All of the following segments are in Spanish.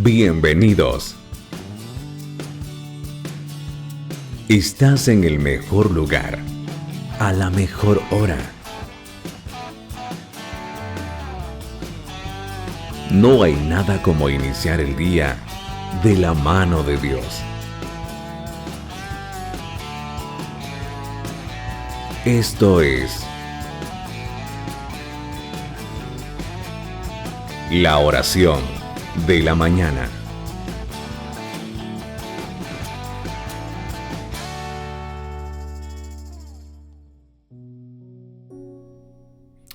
Bienvenidos. Estás en el mejor lugar, a la mejor hora. No hay nada como iniciar el día de la mano de Dios. Esto es la oración de la mañana.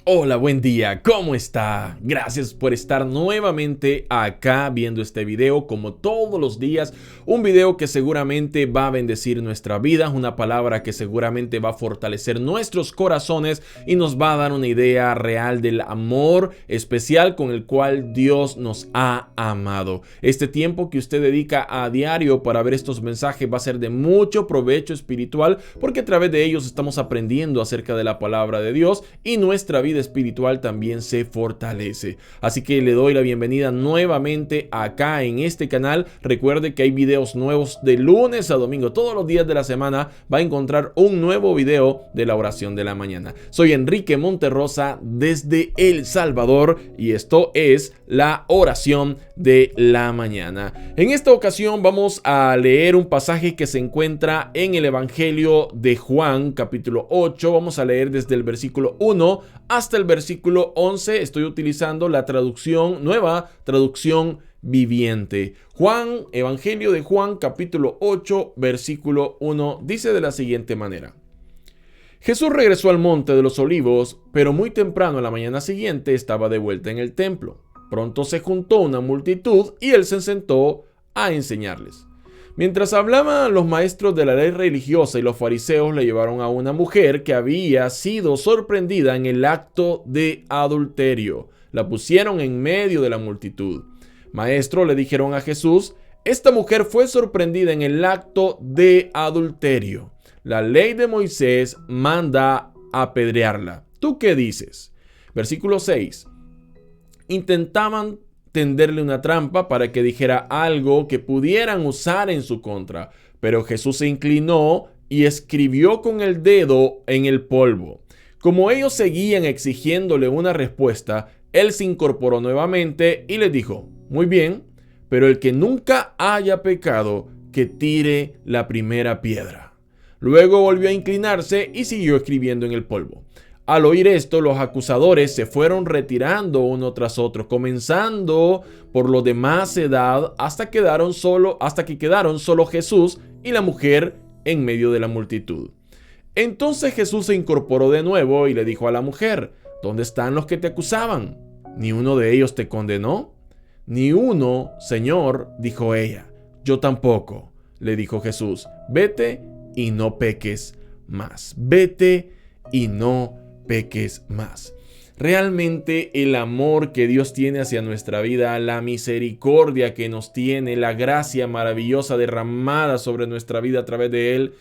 Hola, buen día, ¿cómo está? Gracias por estar nuevamente acá viendo este video como todos los días. Un video que seguramente va a bendecir nuestra vida, una palabra que seguramente va a fortalecer nuestros corazones y nos va a dar una idea real del amor especial con el cual Dios nos ha amado. Este tiempo que usted dedica a diario para ver estos mensajes va a ser de mucho provecho espiritual porque a través de ellos estamos aprendiendo acerca de la palabra de Dios y nuestra vida espiritual también se fortalece. Así que le doy la bienvenida nuevamente acá en este canal. Recuerde que hay videos nuevos de lunes a domingo. Todos los días de la semana va a encontrar un nuevo video de la oración de la mañana. Soy Enrique Monterrosa desde El Salvador y esto es la oración de la mañana. En esta ocasión vamos a leer un pasaje que se encuentra en el Evangelio de Juan, capítulo 8. Vamos a leer desde el versículo 1 hasta el versículo 11. Estoy utilizando la nueva traducción viviente. Evangelio de Juan, capítulo 8, versículo 1, dice de la siguiente manera. Jesús regresó al monte de los olivos, pero muy temprano a la mañana siguiente estaba de vuelta en el templo. Pronto se juntó una multitud y él se sentó a enseñarles. Mientras hablaban los maestros de la ley religiosa y los fariseos le llevaron a una mujer que había sido sorprendida en el acto de adulterio. La pusieron en medio de la multitud. Maestro, le dijeron a Jesús, esta mujer fue sorprendida en el acto de adulterio. La ley de Moisés manda apedrearla. ¿Tú qué dices? Versículo 6. Intentaban tenderle una trampa para que dijera algo que pudieran usar en su contra. Pero Jesús se inclinó y escribió con el dedo en el polvo. Como ellos seguían exigiéndole una respuesta, él se incorporó nuevamente y les dijo, muy bien, pero el que nunca haya pecado, que tire la primera piedra. Luego volvió a inclinarse y siguió escribiendo en el polvo. Al oír esto, los acusadores se fueron retirando uno tras otro, comenzando por los de más edad hasta que quedaron solo Jesús y la mujer en medio de la multitud. Entonces Jesús se incorporó de nuevo y le dijo a la mujer, ¿dónde están los que te acusaban? ¿Ni uno de ellos te condenó? Ni uno, Señor, dijo ella. Yo tampoco, le dijo Jesús. Vete y no peques más. Vete y no peques más. Realmente el amor que Dios tiene hacia nuestra vida, la misericordia que nos tiene, la gracia maravillosa derramada sobre nuestra vida a través de Él,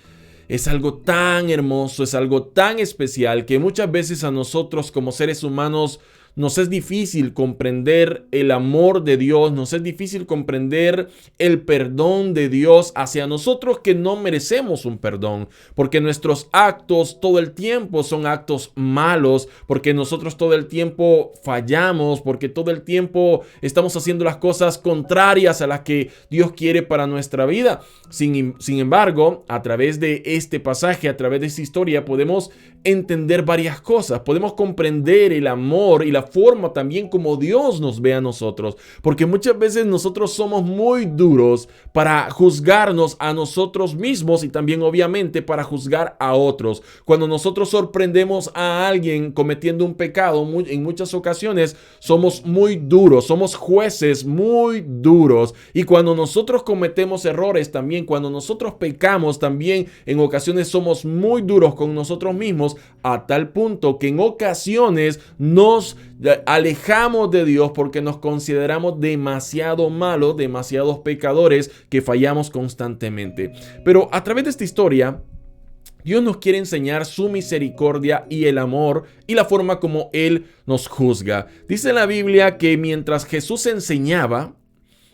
es algo tan hermoso, es algo tan especial que muchas veces a nosotros como seres humanos nos es difícil comprender el amor de Dios, nos es difícil comprender el perdón de Dios hacia nosotros que no merecemos un perdón, porque nuestros actos todo el tiempo son actos malos, porque nosotros todo el tiempo fallamos, porque todo el tiempo estamos haciendo las cosas contrarias a las que Dios quiere para nuestra vida. Sin embargo, a través de este pasaje, a través de esta historia, podemos entender varias cosas, podemos comprender el amor y la forma también como Dios nos ve a nosotros, porque muchas veces nosotros somos muy duros para juzgarnos a nosotros mismos y también obviamente para juzgar a otros. Cuando nosotros sorprendemos a alguien cometiendo un pecado, en muchas ocasiones somos muy duros, somos jueces muy duros, y cuando nosotros cometemos errores también, cuando nosotros pecamos también, en ocasiones somos muy duros con nosotros mismos, a tal punto que en ocasiones nos alejamos de Dios porque nos consideramos demasiado malos, demasiados pecadores que fallamos constantemente. Pero a través de esta historia, Dios nos quiere enseñar su misericordia y el amor y la forma como Él nos juzga. Dice la Biblia que mientras Jesús enseñaba,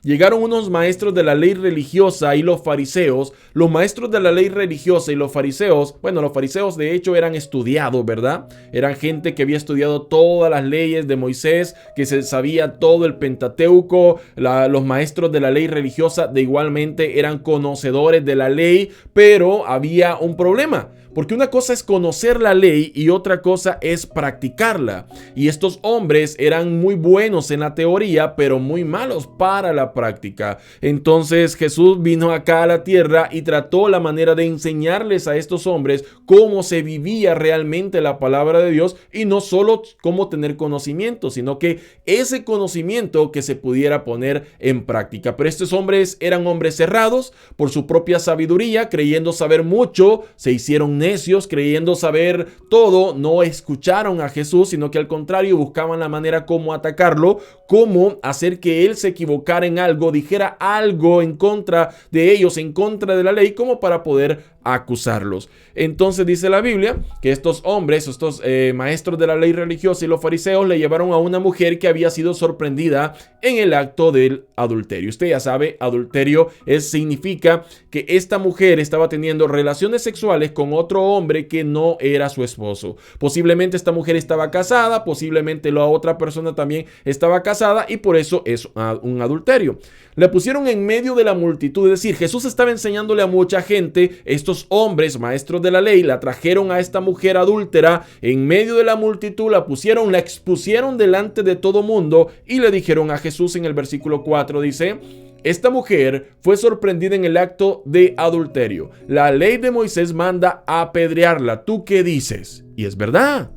llegaron unos maestros de la ley religiosa y los fariseos. Los maestros de la ley religiosa y los fariseos, bueno, los fariseos de hecho eran estudiados, ¿verdad? Eran gente que había estudiado todas las leyes de Moisés, que se sabía todo el Pentateuco. Los maestros de la ley religiosa de igualmente eran conocedores de la ley, pero había un problema. Porque una cosa es conocer la ley y otra cosa es practicarla. Y estos hombres eran muy buenos en la teoría, pero muy malos para la práctica. Entonces Jesús vino acá a la tierra y trató la manera de enseñarles a estos hombres cómo se vivía realmente la palabra de Dios, y no solo cómo tener conocimiento, sino que ese conocimiento que se pudiera poner en práctica. Pero estos hombres eran hombres cerrados por su propia sabiduría, creyendo saber mucho, se hicieron necios, creyendo saber todo, no escucharon a Jesús, sino que al contrario buscaban la manera como atacarlo, cómo hacer que él se equivocara en algo, dijera algo en contra de ellos, en contra de la ley, como para poder acusarlos. Entonces dice la Biblia que estos hombres, estos maestros de la ley religiosa y los fariseos le llevaron a una mujer que había sido sorprendida en el acto del adulterio. Usted ya sabe, adulterio significa que esta mujer estaba teniendo relaciones sexuales con otro hombre que no era su esposo. Posiblemente esta mujer estaba casada, posiblemente la otra persona también estaba casada, y por eso es un adulterio. Le pusieron en medio de la multitud, es decir, Jesús estaba enseñándole a mucha gente. Estos hombres, maestros de la ley, la trajeron a esta mujer adúltera en medio de la multitud, la expusieron delante de todo mundo y le dijeron a Jesús en el versículo 4, dice: esta mujer fue sorprendida en el acto de adulterio. La ley de Moisés manda a apedrearla. ¿Tú qué dices? Y es verdad.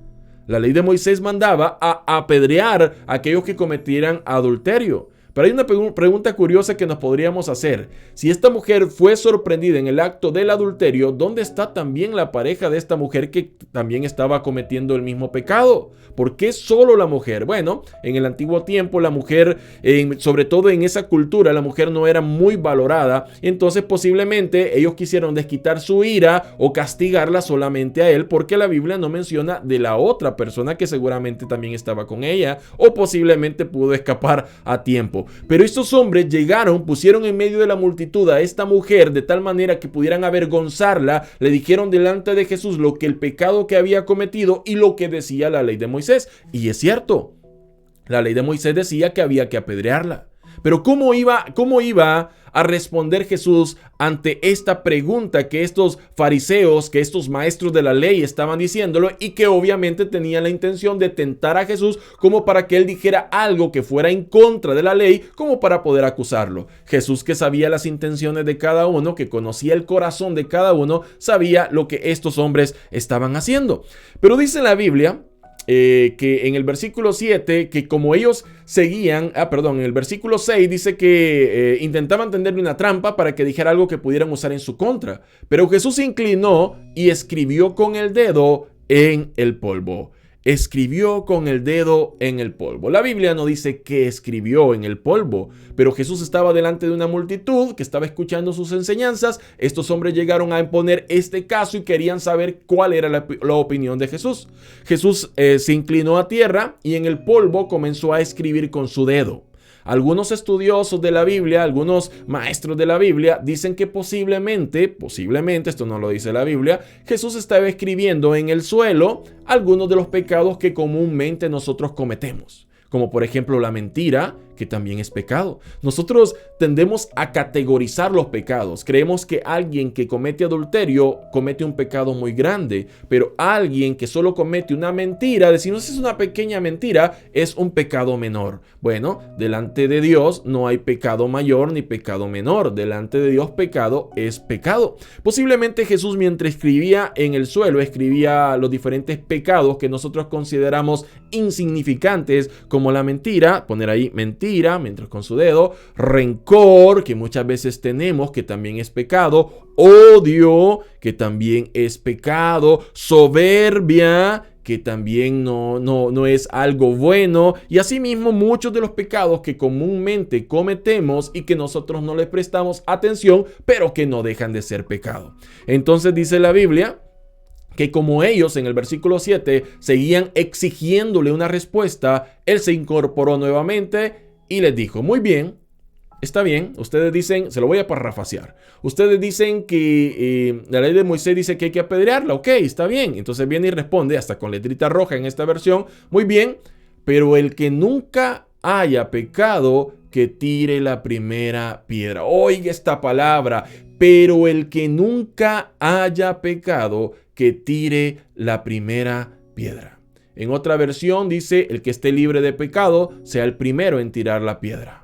La ley de Moisés mandaba a apedrear a aquellos que cometieran adulterio. Pero hay una pregunta curiosa que nos podríamos hacer. Si esta mujer fue sorprendida en el acto del adulterio, ¿dónde está también la pareja de esta mujer que también estaba cometiendo el mismo pecado? ¿Por qué solo la mujer? Bueno, en el antiguo tiempo la mujer, sobre todo en esa cultura, la mujer no era muy valorada. Entonces posiblemente ellos quisieron desquitar su ira o castigarla solamente a él, porque la Biblia no menciona de la otra persona que seguramente también estaba con ella o posiblemente pudo escapar a tiempo. Pero estos hombres llegaron, pusieron en medio de la multitud a esta mujer de tal manera que pudieran avergonzarla. Le dijeron delante de Jesús lo que el pecado que había cometido y lo que decía la ley de Moisés. Y es cierto, la ley de Moisés decía que había que apedrearla. Pero ¿cómo iba a responder Jesús ante esta pregunta que estos fariseos, que estos maestros de la ley estaban diciéndolo, y que obviamente tenían la intención de tentar a Jesús como para que él dijera algo que fuera en contra de la ley, como para poder acusarlo? Jesús, que sabía las intenciones de cada uno, que conocía el corazón de cada uno, sabía lo que estos hombres estaban haciendo. Pero dice la Biblia que en el versículo 7, que como ellos seguían, en el versículo 6 dice que intentaban tenderle una trampa para que dijera algo que pudieran usar en su contra. Pero Jesús se inclinó y escribió con el dedo en el polvo. Escribió con el dedo en el polvo. La Biblia no dice que escribió en el polvo, pero Jesús estaba delante de una multitud que estaba escuchando sus enseñanzas. Estos hombres llegaron a imponer este caso y querían saber cuál era la opinión de Jesús. Jesús se inclinó a tierra y en el polvo comenzó a escribir con su dedo. Algunos estudiosos de la Biblia, algunos maestros de la Biblia dicen que posiblemente, esto no lo dice la Biblia, Jesús estaba escribiendo en el suelo algunos de los pecados que comúnmente nosotros cometemos, como por ejemplo la mentira, que también es pecado. Nosotros tendemos a categorizar los pecados. Creemos que alguien que comete adulterio comete un pecado muy grande, pero alguien que solo comete una mentira, decimos es una pequeña mentira, es un pecado menor. Bueno, delante de Dios no hay pecado mayor ni pecado menor. Delante de Dios pecado es pecado. Posiblemente Jesús, mientras escribía en el suelo, escribía los diferentes pecados que nosotros consideramos insignificantes, como la mentira, poner ahí mentira mientras con su dedo, rencor, que muchas veces tenemos, que también es pecado, odio, que también es pecado, soberbia, que también no es algo bueno, y asimismo muchos de los pecados que comúnmente cometemos y que nosotros no les prestamos atención, pero que no dejan de ser pecado. Entonces dice la Biblia que como ellos en el versículo 7 seguían exigiéndole una respuesta, él se incorporó nuevamente y les dijo: muy bien, Está bien, ustedes dicen, se lo voy a parafrasear. Ustedes dicen que la ley de Moisés dice que hay que apedrearla. Ok, está bien. Entonces viene y responde, hasta con letrita roja en esta versión. Muy bien, pero el que nunca haya pecado, que tire la primera piedra. Oiga esta palabra, pero el que nunca haya pecado, que tire la primera piedra. En otra versión dice, el que esté libre de pecado, sea el primero en tirar la piedra.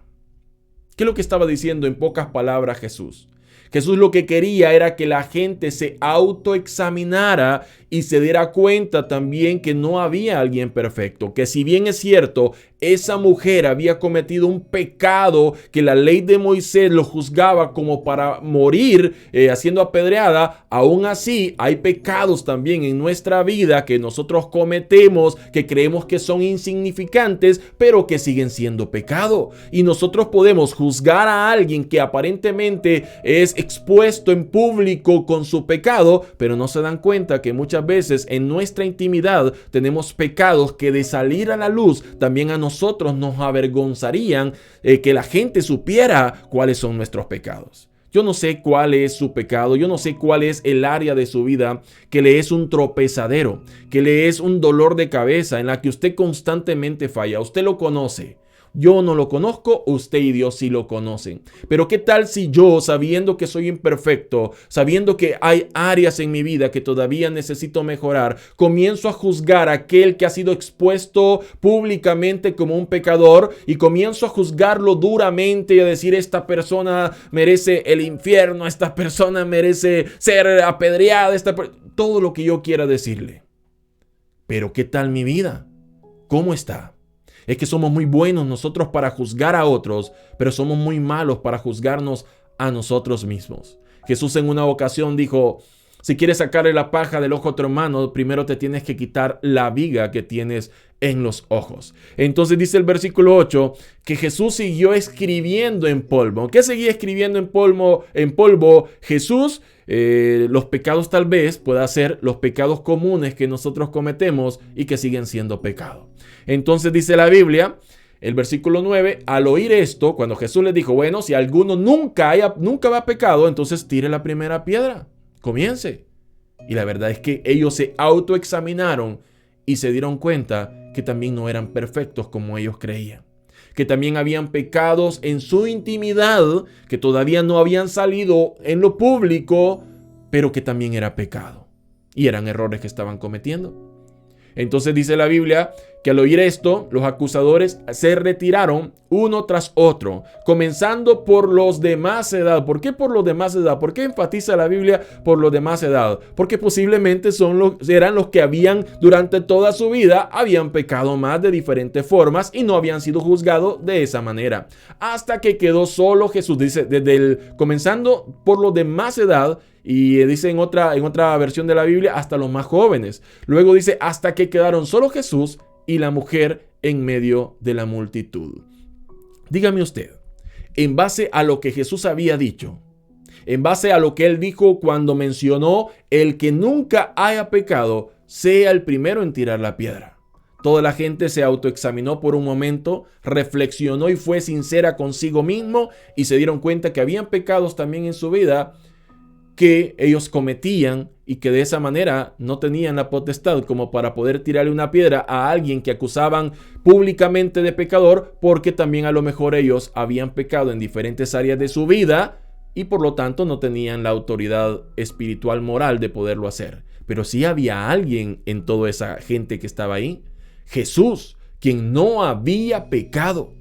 ¿Qué es lo que estaba diciendo en pocas palabras Jesús? Jesús lo que quería era que la gente se autoexaminara y se diera cuenta también que no había alguien perfecto, que si bien es cierto, esa mujer había cometido un pecado que la ley de Moisés lo juzgaba como para morir siendo apedreada, aún así hay pecados también en nuestra vida que nosotros cometemos, que creemos que son insignificantes, pero que siguen siendo pecado. Y nosotros podemos juzgar a alguien que aparentemente es expuesto en público con su pecado, pero no se dan cuenta que muchas veces en nuestra intimidad tenemos pecados que de salir a la luz también a nosotros nos avergonzarían que la gente supiera cuáles son nuestros pecados. Yo no sé cuál es su pecado, yo no sé cuál es el área de su vida que le es un tropezadero, que le es un dolor de cabeza en la que usted constantemente falla. Usted lo conoce. Yo no lo conozco, usted y Dios sí lo conocen. Pero ¿qué tal si yo, sabiendo que soy imperfecto, sabiendo que hay áreas en mi vida que todavía necesito mejorar, comienzo a juzgar a aquel que ha sido expuesto públicamente como un pecador y comienzo a juzgarlo duramente y a decir esta persona merece el infierno, esta persona merece ser apedreada, todo lo que yo quiera decirle? Pero ¿qué tal mi vida? ¿Cómo está? Es que somos muy buenos nosotros para juzgar a otros, pero somos muy malos para juzgarnos a nosotros mismos. Jesús en una ocasión dijo, si quieres sacarle la paja del ojo a tu hermano, primero te tienes que quitar la viga que tienes en los ojos. Entonces dice el versículo 8 que Jesús siguió escribiendo en polvo. ¿Qué seguía escribiendo en polvo? Jesús, los pecados tal vez pueda ser los pecados comunes que nosotros cometemos y que siguen siendo pecado. Entonces dice la Biblia, el versículo 9, al oír esto, cuando Jesús les dijo, bueno, si alguno nunca ha pecado, entonces tire la primera piedra, comience. Y la verdad es que ellos se autoexaminaron y se dieron cuenta que también no eran perfectos como ellos creían. Que también habían pecados en su intimidad, que todavía no habían salido en lo público, pero que también era pecado. Y eran errores que estaban cometiendo. Entonces dice la Biblia que al oír esto, los acusadores se retiraron uno tras otro, comenzando por los de más edad. ¿Por qué por los de más edad? ¿Por qué enfatiza la Biblia por los de más edad? Porque posiblemente eran los que habían durante toda su vida, habían pecado más de diferentes formas y no habían sido juzgados de esa manera. Hasta que quedó solo Jesús, dice, comenzando por los de más edad. Y dice en otra versión de la Biblia, hasta los más jóvenes. Luego dice, hasta que quedaron solo Jesús y la mujer en medio de la multitud. Dígame usted, en base a lo que Jesús había dicho, en base a lo que él dijo cuando mencionó el que nunca haya pecado, sea el primero en tirar la piedra. Toda la gente se autoexaminó por un momento, reflexionó y fue sincera consigo mismo y se dieron cuenta que habían pecados también en su vida que ellos cometían y que de esa manera no tenían la potestad como para poder tirarle una piedra a alguien que acusaban públicamente de pecador, porque también a lo mejor ellos habían pecado en diferentes áreas de su vida y por lo tanto no tenían la autoridad espiritual moral de poderlo hacer. Pero sí había alguien en toda esa gente que estaba ahí, Jesús, quien no había pecado.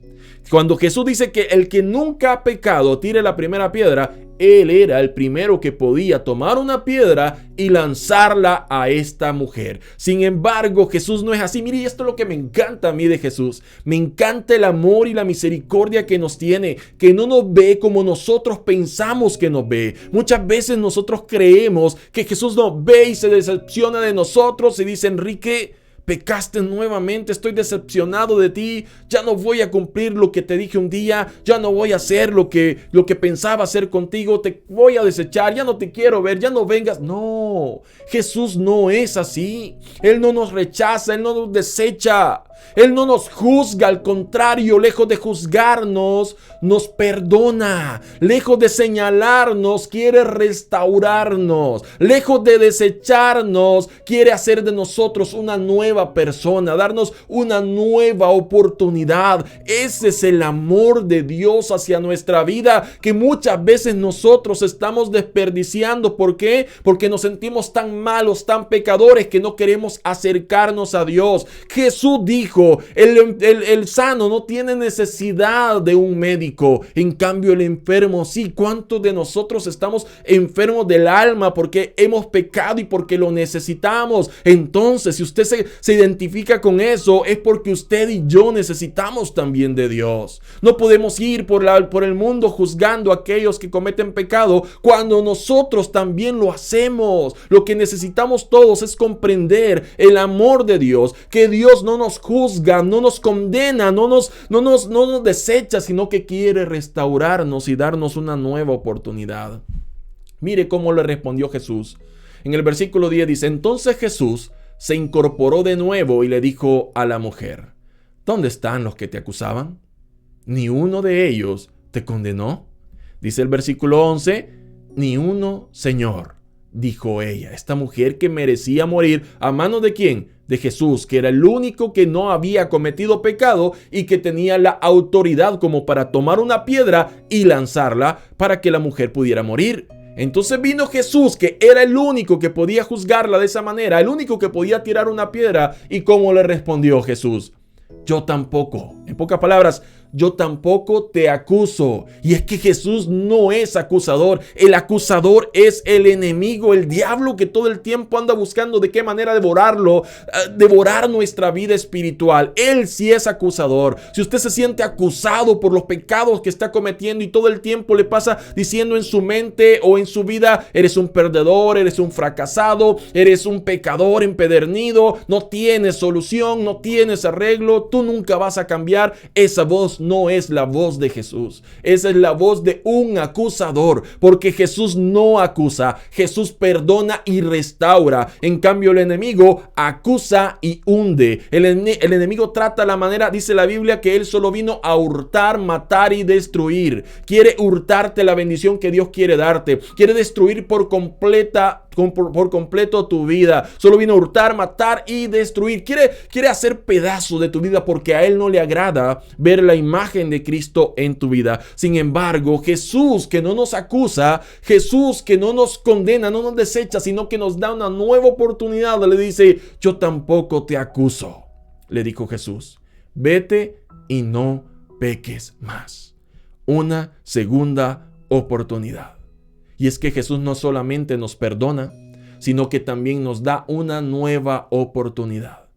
Cuando Jesús dice que el que nunca ha pecado tire la primera piedra, él era el primero que podía tomar una piedra y lanzarla a esta mujer. Sin embargo, Jesús no es así. Mire, esto es lo que me encanta a mí de Jesús. Me encanta el amor y la misericordia que nos tiene, que no nos ve como nosotros pensamos que nos ve. Muchas veces nosotros creemos que Jesús nos ve y se decepciona de nosotros y dice, Enrique, pecaste nuevamente, estoy decepcionado de ti, ya no voy a cumplir lo que te dije un día, ya no voy a hacer lo que pensaba hacer contigo, te voy a desechar, ya no te quiero ver, ya no vengas. No, Jesús no es así. Él no nos rechaza, Él no nos desecha. Él no nos juzga, al contrario, lejos de juzgarnos, nos perdona. Lejos de señalarnos, quiere restaurarnos. Lejos de desecharnos, quiere hacer de nosotros una nueva persona, darnos una nueva oportunidad. Ese es el amor de Dios hacia nuestra vida, que muchas veces nosotros estamos desperdiciando. ¿Por qué? Porque nos sentimos tan malos, tan pecadores, que no queremos acercarnos a Dios. Jesús dijo, el sano no tiene necesidad de un médico, en cambio el enfermo sí. ¿Cuántos de nosotros estamos enfermos del alma porque hemos pecado y porque lo necesitamos? Entonces, si usted se identifica con eso, es porque usted y yo necesitamos también de Dios. No podemos ir por el mundo juzgando a aquellos que cometen pecado cuando nosotros también lo hacemos. Lo que necesitamos todos es comprender el amor de Dios, que Dios no nos juzga, no nos condena, no nos desecha, sino que quiere restaurarnos y darnos una nueva oportunidad. Mire cómo le respondió Jesús. En el versículo 10 dice: entonces Jesús se incorporó de nuevo y le dijo a la mujer: ¿dónde están los que te acusaban? ¿Ni uno de ellos te condenó? Dice el versículo 11: ni uno, Señor, dijo ella. Esta mujer que merecía morir, ¿a manos de quién? De Jesús, que era el único que no había cometido pecado y que tenía la autoridad como para tomar una piedra y lanzarla para que la mujer pudiera morir. Entonces vino Jesús, que era el único que podía juzgarla de esa manera, el único que podía tirar una piedra. ¿Y cómo le respondió Jesús? Yo tampoco. En pocas palabras, yo tampoco te acuso. Y es que Jesús no es acusador. El acusador es el enemigo, el diablo, que todo el tiempo anda buscando de qué manera devorar nuestra vida espiritual. Él sí es acusador. Si usted se siente acusado por los pecados que está cometiendo y todo el tiempo le pasa diciendo en su mente o en su vida: eres un perdedor, eres un fracasado, eres un pecador empedernido, no tienes solución, no tienes arreglo, tú nunca vas a cambiar. Esa voz no es la voz de Jesús. Esa es la voz de un acusador, porque Jesús no acusa, Jesús perdona y restaura. En cambio, el enemigo acusa y hunde. El enemigo trata la manera, dice la Biblia, que él solo vino a hurtar, matar y destruir. Quiere hurtarte la bendición que Dios quiere darte. Quiere destruir por completo tu vida. Solo vino a hurtar, matar y destruir. Quiere hacer pedazos de tu vida, porque a él no le agrada ver la imagen de Cristo en tu vida. Sin embargo, Jesús, que no nos acusa, Jesús que no nos condena, no nos desecha, sino que nos da una nueva oportunidad, le dice: yo tampoco te acuso. Le dijo Jesús: vete y no peques más. Una segunda oportunidad. Y es que Jesús no solamente nos perdona, sino que también nos da una nueva oportunidad.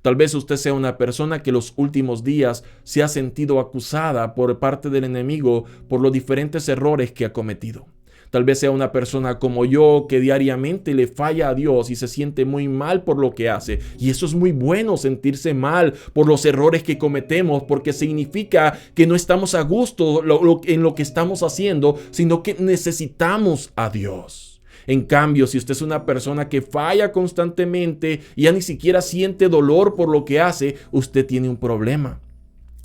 Tal vez usted sea una persona que los últimos días se ha sentido acusada por parte del enemigo por los diferentes errores que ha cometido. Tal vez sea una persona como yo, que diariamente le falla a Dios y se siente muy mal por lo que hace. Y eso es muy bueno, sentirse mal por los errores que cometemos, porque significa que no estamos a gusto en lo que estamos haciendo, sino que necesitamos a Dios. En cambio, si usted es una persona que falla constantemente y ya ni siquiera siente dolor por lo que hace, usted tiene un problema.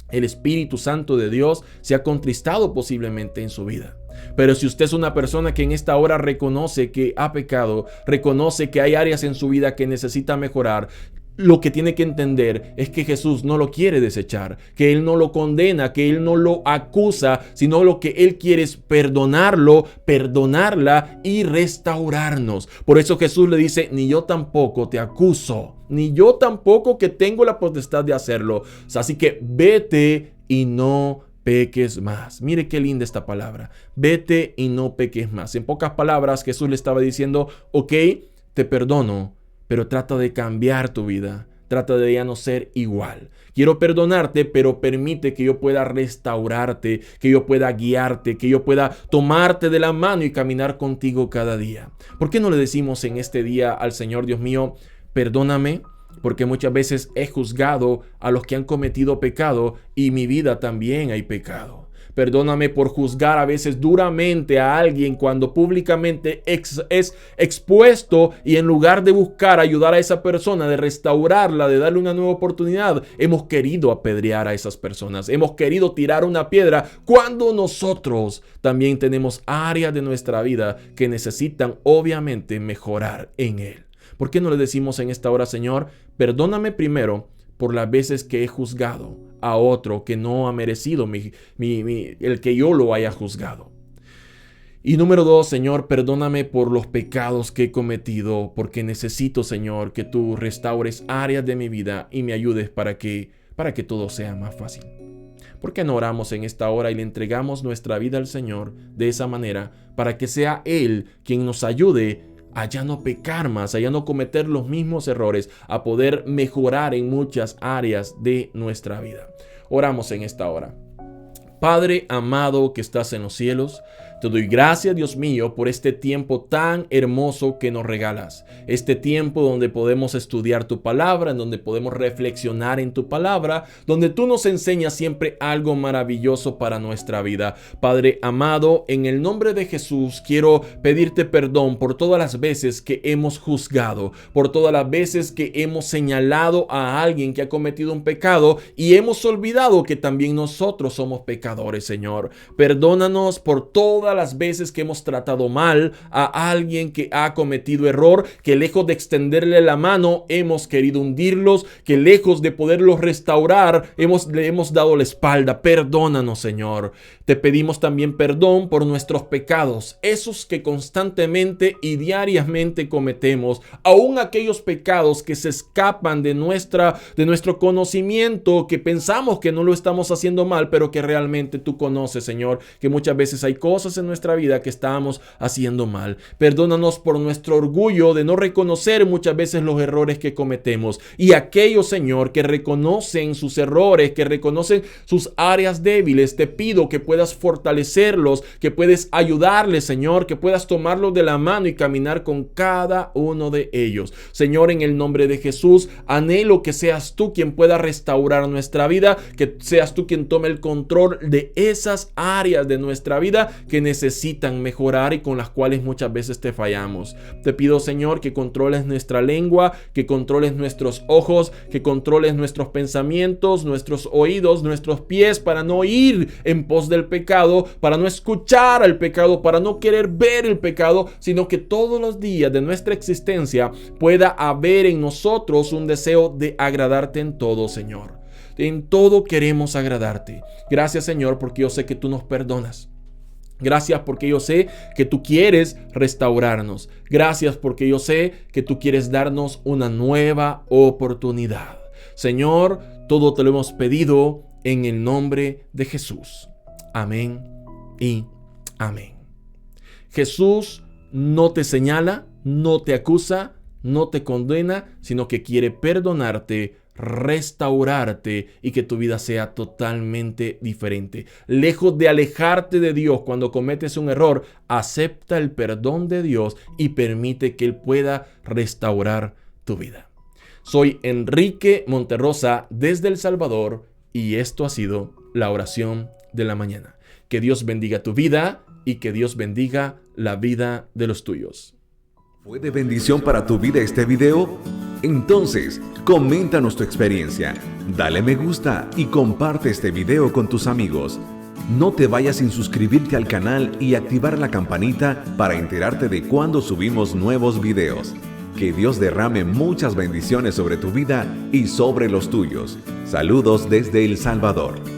El Espíritu Santo de Dios se ha contristado posiblemente en su vida. Pero si usted es una persona que en esta hora reconoce que ha pecado, reconoce que hay áreas en su vida que necesita mejorar, lo que tiene que entender es que Jesús no lo quiere desechar, que Él no lo condena, que Él no lo acusa, sino lo que Él quiere es perdonarlo, perdonarla y restaurarnos. Por eso Jesús le dice: ni yo tampoco te acuso, ni yo tampoco que tengo la potestad de hacerlo. Así que vete y no peques más. Mire qué linda esta palabra. Vete y no peques más. En pocas palabras, Jesús le estaba diciendo: ok, te perdono, pero trata de cambiar tu vida. Trata de ya no ser igual. Quiero perdonarte, pero permite que yo pueda restaurarte, que yo pueda guiarte, que yo pueda tomarte de la mano y caminar contigo cada día. ¿Por qué no le decimos en este día al Señor: Dios mío, perdóname? Porque muchas veces he juzgado a los que han cometido pecado y en mi vida también hay pecado. Perdóname por juzgar a veces duramente a alguien cuando públicamente es expuesto, y en lugar de buscar ayudar a esa persona, de restaurarla, de darle una nueva oportunidad, hemos querido apedrear a esas personas. Hemos querido tirar una piedra cuando nosotros también tenemos áreas de nuestra vida que necesitan obviamente mejorar en él. ¿Por qué no le decimos en esta hora, Señor, perdóname primero por las veces que he juzgado a otro que no ha merecido el que yo lo haya juzgado? Y número 2, Señor, perdóname por los pecados que he cometido, porque necesito, Señor, que tú restaures áreas de mi vida y me ayudes para que todo sea más fácil. ¿Por qué no oramos en esta hora y le entregamos nuestra vida al Señor de esa manera, para que sea Él quien nos ayude a ya no pecar más, a ya no cometer los mismos errores, a poder mejorar en muchas áreas de nuestra vida? Oramos en esta hora. Padre amado que estás en los cielos, te doy gracias, Dios mío, por este tiempo tan hermoso que nos regalas. Este tiempo donde podemos estudiar tu palabra, en donde podemos reflexionar en tu palabra, donde tú nos enseñas siempre algo maravilloso para nuestra vida. Padre amado, en el nombre de Jesús quiero pedirte perdón por todas las veces que hemos juzgado, por todas las veces que hemos señalado a alguien que ha cometido un pecado y hemos olvidado que también nosotros somos pecadores, Señor. Perdónanos por todas las veces que hemos tratado mal a alguien que ha cometido error, que lejos de extenderle la mano hemos querido hundirlos, que lejos de poderlos restaurar le hemos dado la espalda. Perdónanos, Señor. Te pedimos también perdón por nuestros pecados, esos que constantemente y diariamente cometemos, aún aquellos pecados que se escapan de nuestro conocimiento, que pensamos que no lo estamos haciendo mal, pero que realmente tú conoces, Señor, que muchas veces hay cosas en nuestra vida que estamos haciendo mal. Perdónanos por nuestro orgullo de no reconocer muchas veces los errores que cometemos, y aquellos, Señor, que reconocen sus errores, que reconocen sus áreas débiles, te pido que puedas fortalecerlos, que puedes ayudarles, Señor, que puedas tomarlos de la mano y caminar con cada uno de ellos. Señor, en el nombre de Jesús, anhelo que seas tú quien pueda restaurar nuestra vida, que seas tú quien tome el control de esas áreas de nuestra vida que necesitan mejorar y con las cuales muchas veces te fallamos. Te pido, Señor, que controles nuestra lengua, que controles nuestros ojos, que controles nuestros pensamientos, nuestros oídos, nuestros pies, para no ir en pos del pecado, para no escuchar al pecado, para no querer ver el pecado, sino que todos los días de nuestra existencia pueda haber en nosotros un deseo de agradarte en todo, Señor. En todo queremos agradarte. Gracias, Señor, porque yo sé que tú nos perdonas. Gracias porque yo sé que tú quieres restaurarnos. Gracias porque yo sé que tú quieres darnos una nueva oportunidad. Señor, todo te lo hemos pedido en el nombre de Jesús. Amén y amén. Jesús no te señala, no te acusa, no te condena, sino que quiere perdonarte, restaurarte y que tu vida sea totalmente diferente. Lejos de alejarte de Dios cuando cometes un error, acepta el perdón de Dios y permite que Él pueda restaurar tu vida. Soy Enrique Monterrosa desde El Salvador y esto ha sido la oración de la mañana. Que Dios bendiga tu vida y que Dios bendiga la vida de los tuyos. ¿Fue de bendición para tu vida este video? Entonces, coméntanos tu experiencia, dale me gusta y comparte este video con tus amigos. No te vayas sin suscribirte al canal y activar la campanita para enterarte de cuando subimos nuevos videos. Que Dios derrame muchas bendiciones sobre tu vida y sobre los tuyos. Saludos desde El Salvador.